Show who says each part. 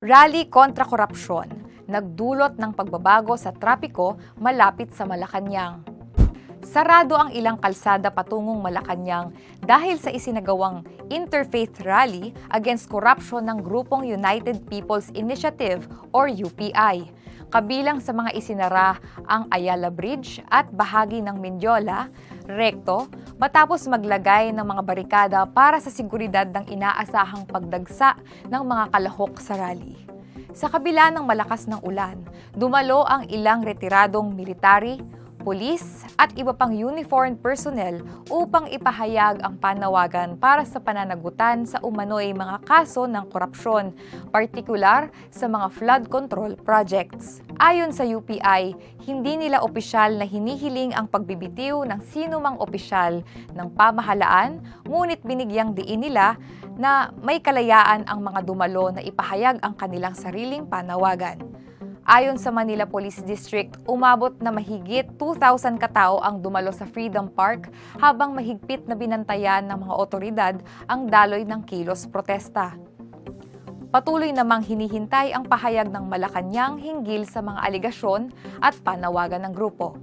Speaker 1: Rally kontra korupsyon, nagdulot ng pagbabago sa trapiko malapit sa Malacanang. Sarado ang ilang kalsada patungong Malacanang dahil sa isinagawang interfaith rally against corruption ng grupong United People's Initiative or UPI. Kabilang sa mga isinara ang Ayala Bridge at bahagi ng Mendiola, Recto, matapos maglagay ng mga barikada para sa seguridad ng inaasahang pagdagsa ng mga kalahok sa rally. Sa kabila ng malakas ng ulan, dumalo ang ilang retiradong military, pulis at iba pang uniformed personnel upang ipahayag ang panawagan para sa pananagutan sa umano'y mga kaso ng korupsyon, partikular sa mga flood control projects. Ayon sa UPI, hindi nila opisyal na hinihiling ang pagbibitiw ng sinumang opisyal ng pamahalaan, ngunit binigyang diin nila na may kalayaan ang mga dumalo na ipahayag ang kanilang sariling panawagan. Ayon sa Manila Police District, umabot na mahigit 2,000 katao ang dumalo sa Freedom Park habang mahigpit na binantayan ng mga otoridad ang daloy ng kilos protesta. Patuloy namang hinihintay ang pahayag ng Malacanang hinggil sa mga aligasyon at panawagan ng grupo.